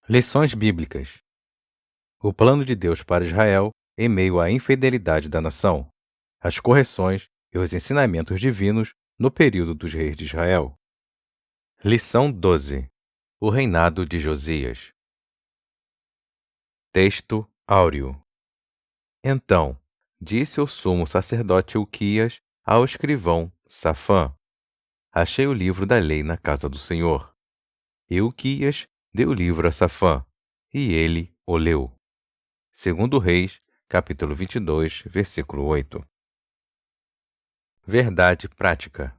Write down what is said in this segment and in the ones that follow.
Lições bíblicas. O plano de Deus para Israel em meio à infidelidade da nação. As correções e os ensinamentos divinos no período dos reis de Israel. Lição 12. O reinado de Josias. Texto áureo. Então, disse o sumo sacerdote Ilquias ao escrivão Safã: Achei o livro da lei na casa do Senhor. Ilquias deu o livro a Safã, e ele o leu. Segundo Reis, capítulo 22, versículo 8. Verdade prática.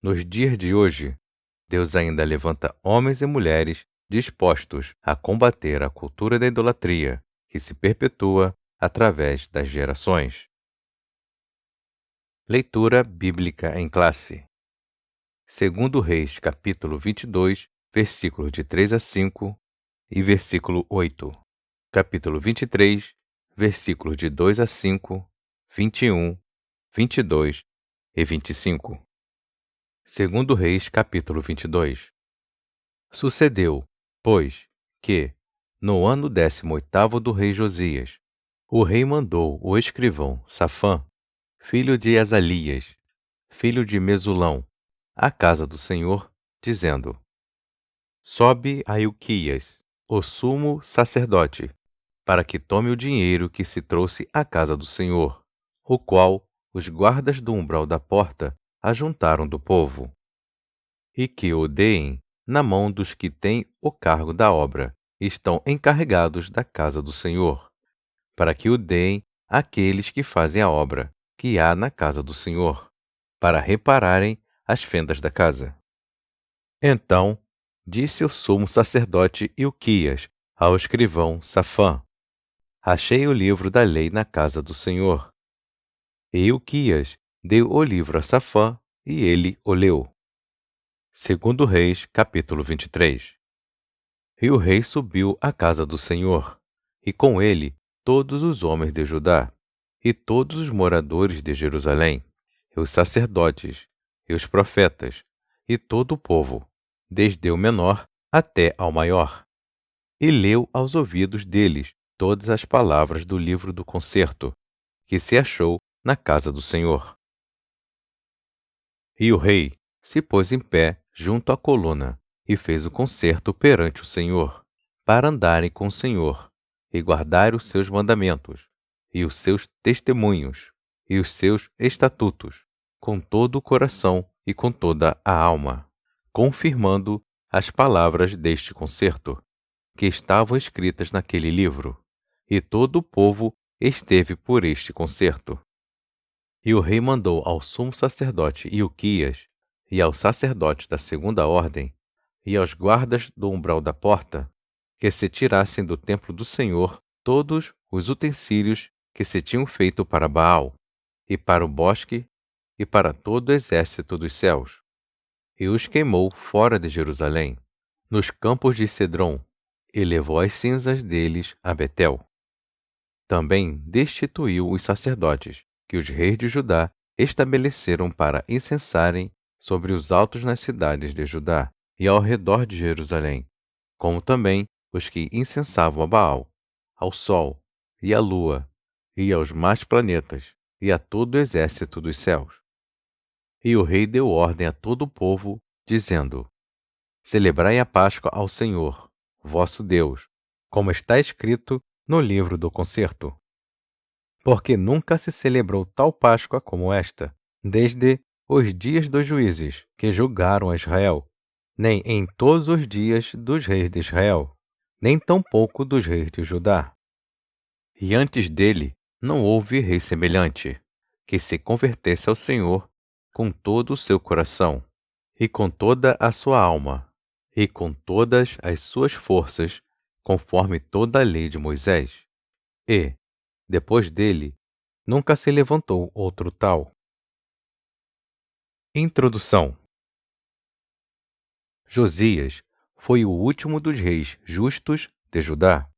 Nos dias de hoje, Deus ainda levanta homens e mulheres dispostos a combater a cultura da idolatria que se perpetua através das gerações. Leitura bíblica em classe. Segundo Reis, capítulo 22, versículos de 3 a 5 e versículo 8. Capítulo 23, versículos de 2 a 5, 21, 22 e 25. Segundo Reis, capítulo 22. Sucedeu, pois, que, no ano 18º do rei Josias, o rei mandou o escrivão Safã, filho de Azalias, filho de Mesulão, à casa do Senhor, dizendo: Sobe a Ilquias, o sumo sacerdote, para que tome o dinheiro que se trouxe à casa do Senhor, o qual os guardas do umbral da porta ajuntaram do povo, e que o deem na mão dos que têm o cargo da obra, estão encarregados da casa do Senhor, para que o deem àqueles que fazem a obra que há na casa do Senhor, para repararem as fendas da casa. Então disse o sumo sacerdote Ilquias ao escrivão Safã: Achei o livro da lei na casa do Senhor. E Ilquias deu o livro a Safã, e ele o leu. Segundo Reis, capítulo 23. E o rei subiu à casa do Senhor, e com ele todos os homens de Judá, e todos os moradores de Jerusalém, e os sacerdotes, e os profetas, e todo o povo, desde o menor até ao maior, e leu aos ouvidos deles todas as palavras do livro do concerto, que se achou na casa do Senhor. E o rei se pôs em pé junto à coluna, e fez o concerto perante o Senhor, para andarem com o Senhor, e guardar os seus mandamentos, e os seus testemunhos, e os seus estatutos, com todo o coração e com toda a alma, confirmando as palavras deste concerto, que estavam escritas naquele livro, e todo o povo esteve por este concerto. E o rei mandou ao sumo sacerdote Ilquias, e aos sacerdotes da segunda ordem, e aos guardas do umbral da porta, que se tirassem do templo do Senhor todos os utensílios que se tinham feito para Baal, e para o bosque, e para todo o exército dos céus. E os queimou fora de Jerusalém, nos campos de Cedrom, e levou as cinzas deles a Betel. Também destituiu os sacerdotes, que os reis de Judá estabeleceram para incensarem sobre os altos nas cidades de Judá e ao redor de Jerusalém, como também os que incensavam a Baal, ao sol e à lua, e aos mais planetas, e a todo o exército dos céus. E o rei deu ordem a todo o povo, dizendo: Celebrai a Páscoa ao Senhor, vosso Deus, como está escrito no livro do concerto. Porque nunca se celebrou tal Páscoa como esta, desde os dias dos juízes que julgaram a Israel, nem em todos os dias dos reis de Israel, nem tampouco dos reis de Judá. E antes dele não houve rei semelhante, que se convertesse ao Senhor com todo o seu coração, e com toda a sua alma, e com todas as suas forças, conforme toda a lei de Moisés. E, depois dele, nunca se levantou outro tal. Introdução. Josias foi o último dos reis justos de Judá.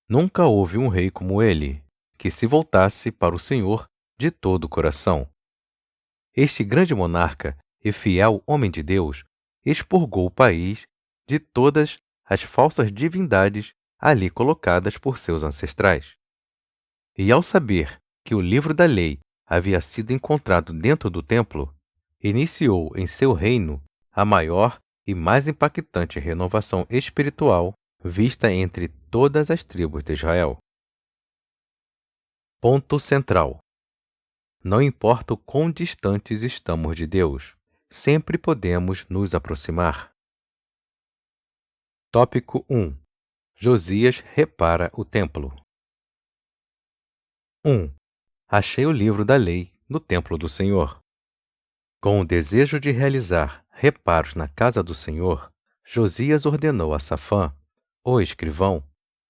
Nunca houve um rei como ele, que se voltasse para o Senhor de todo o coração. Este grande monarca e fiel homem de Deus expurgou o país de todas as falsas divindades ali colocadas por seus ancestrais. E ao saber que o livro da lei havia sido encontrado dentro do templo, iniciou em seu reino a maior e mais impactante renovação espiritual vista entre todas as tribos de Israel. Ponto central. Não importa o quão distantes estamos de Deus, sempre podemos nos aproximar. Tópico 1. Josias repara o templo. 1. Achei o livro da lei no templo do Senhor. Com o desejo de realizar reparos na casa do Senhor, Josias ordenou a Safã, o escrivão,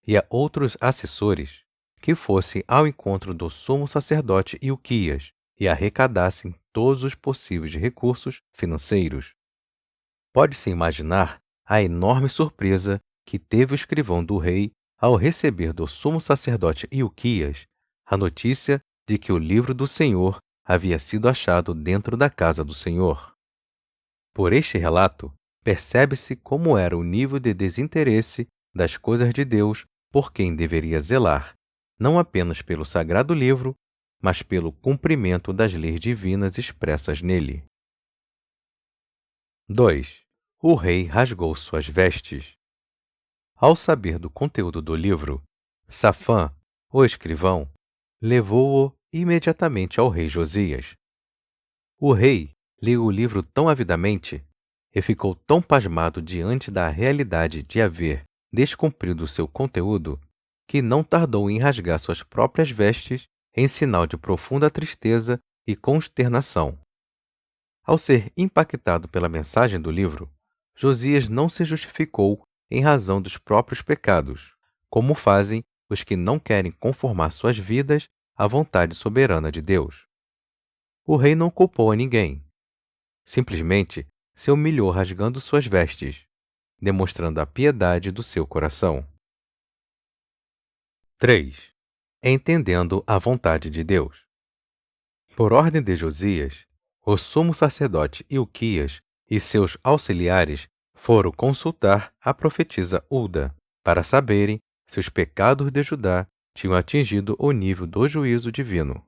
e a outros assessores que fossem ao encontro do sumo sacerdote Ilquias e arrecadassem todos os possíveis recursos financeiros. Pode-se imaginar a enorme surpresa que teve o escrivão do rei ao receber do sumo sacerdote Ilquias a notícia de que o livro do Senhor havia sido achado dentro da casa do Senhor. Por este relato, percebe-se como era o nível de desinteresse das coisas de Deus por quem deveria zelar, não apenas pelo sagrado livro, mas pelo cumprimento das leis divinas expressas nele. 2. O rei rasgou suas vestes. Ao saber do conteúdo do livro, Safã, o escrivão, levou-o imediatamente ao rei Josias. O rei leu o livro tão avidamente e ficou tão pasmado diante da realidade de haver descumprido seu conteúdo, que não tardou em rasgar suas próprias vestes em sinal de profunda tristeza e consternação. Ao ser impactado pela mensagem do livro, Josias não se justificou em razão dos próprios pecados, como fazem os que não querem conformar suas vidas à vontade soberana de Deus. O rei não culpou a ninguém. Simplesmente se humilhou rasgando suas vestes, demonstrando a piedade do seu coração. 3. Entendendo a vontade de Deus. Por ordem de Josias, o sumo sacerdote Ilquias e seus auxiliares foram consultar a profetisa Hulda para saberem se os pecados de Judá tinham atingido o nível do juízo divino.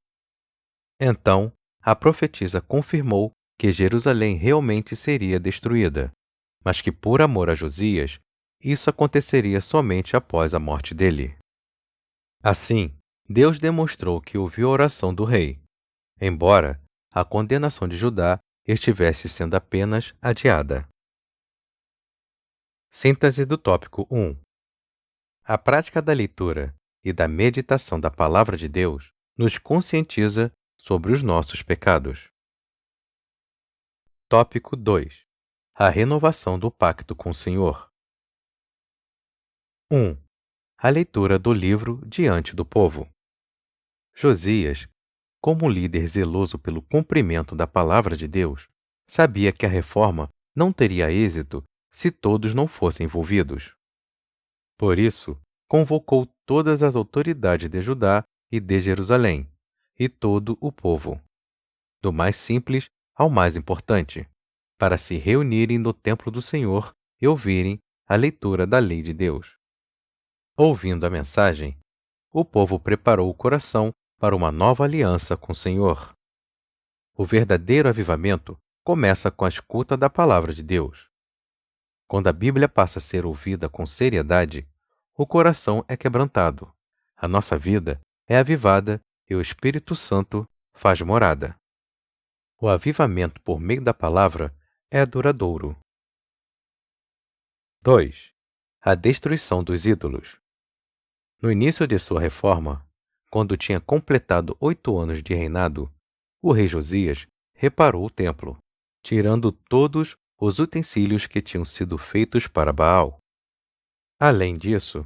Então, a profetisa confirmou que Jerusalém realmente seria destruída, mas que por amor a Josias, isso aconteceria somente após a morte dele. Assim, Deus demonstrou que ouviu a oração do rei, embora a condenação de Judá estivesse sendo apenas adiada. Síntese do tópico 1. A prática da leitura e da meditação da Palavra de Deus nos conscientiza sobre os nossos pecados. Tópico 2. A renovação do pacto com o Senhor. 1. A leitura do livro diante do povo. Josias, como líder zeloso pelo cumprimento da palavra de Deus, sabia que a reforma não teria êxito se todos não fossem envolvidos. Por isso, convocou todas as autoridades de Judá e de Jerusalém, e todo o povo, do mais simples ao mais importante, para se reunirem no templo do Senhor e ouvirem a leitura da lei de Deus. Ouvindo a mensagem, o povo preparou o coração para uma nova aliança com o Senhor. O verdadeiro avivamento começa com a escuta da palavra de Deus. Quando a Bíblia passa a ser ouvida com seriedade, o coração é quebrantado, a nossa vida é avivada e o Espírito Santo faz morada. O avivamento por meio da palavra é duradouro. 2. A destruição dos ídolos. No início de sua reforma, quando tinha completado 8 anos de reinado, o rei Josias reparou o templo, tirando todos os utensílios que tinham sido feitos para Baal. Além disso,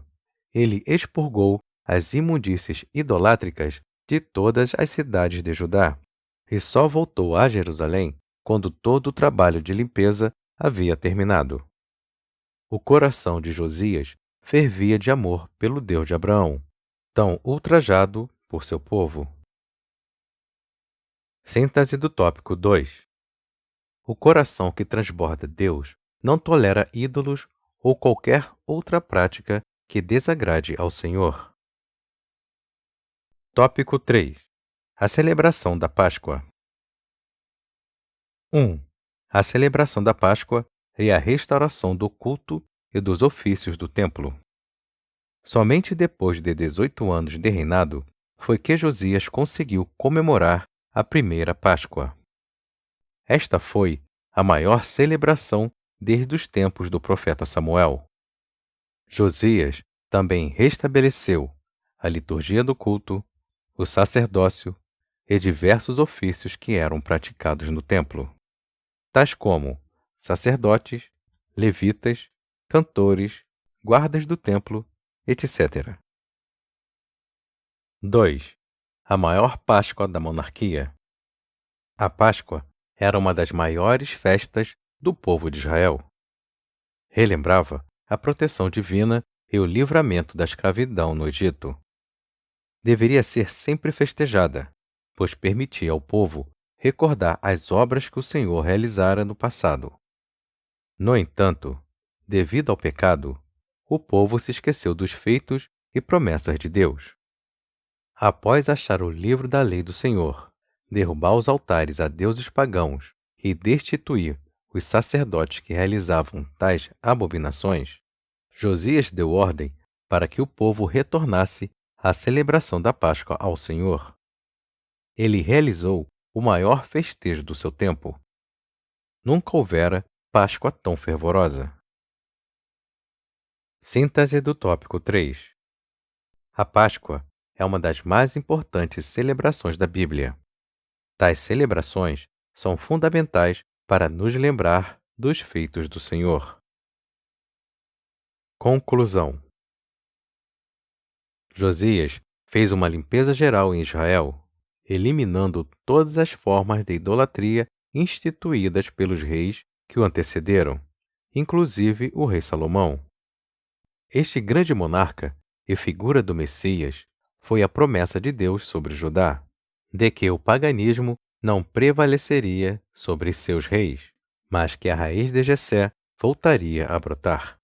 ele expurgou as imundícies idolátricas de todas as cidades de Judá, e só voltou a Jerusalém quando todo o trabalho de limpeza havia terminado. O coração de Josias fervia de amor pelo Deus de Abraão, tão ultrajado por seu povo. Síntese do tópico 2. O coração que transborda Deus não tolera ídolos ou qualquer outra prática que desagrade ao Senhor. Tópico 3. A celebração da Páscoa. 1. A celebração da Páscoa e a restauração do culto e dos ofícios do templo. Somente depois de 18 anos de reinado foi que Josias conseguiu comemorar a primeira Páscoa. Esta foi a maior celebração desde os tempos do profeta Samuel. Josias também restabeleceu a liturgia do culto, o sacerdócio e diversos ofícios que eram praticados no templo, tais como sacerdotes, levitas, cantores, guardas do templo, etc. 2. A maior Páscoa da monarquia. A Páscoa era uma das maiores festas do povo de Israel. Relembrava a proteção divina e o livramento da escravidão no Egito. Deveria ser sempre festejada, pois permitia ao povo recordar as obras que o Senhor realizara no passado. No entanto, devido ao pecado, o povo se esqueceu dos feitos e promessas de Deus. Após achar o livro da lei do Senhor, derrubar os altares a deuses pagãos e destituir os sacerdotes que realizavam tais abominações, Josias deu ordem para que o povo retornasse à celebração da Páscoa ao Senhor. Ele realizou o maior festejo do seu tempo. Nunca houvera Páscoa tão fervorosa. Síntese do tópico 3. A Páscoa é uma das mais importantes celebrações da Bíblia. Tais celebrações são fundamentais para nos lembrar dos feitos do Senhor. Conclusão. Josias fez uma limpeza geral em Israel, eliminando todas as formas de idolatria instituídas pelos reis que o antecederam, inclusive o rei Salomão. Este grande monarca e figura do Messias foi a promessa de Deus sobre Judá, de que o paganismo não prevaleceria sobre seus reis, mas que a raiz de Jessé voltaria a brotar.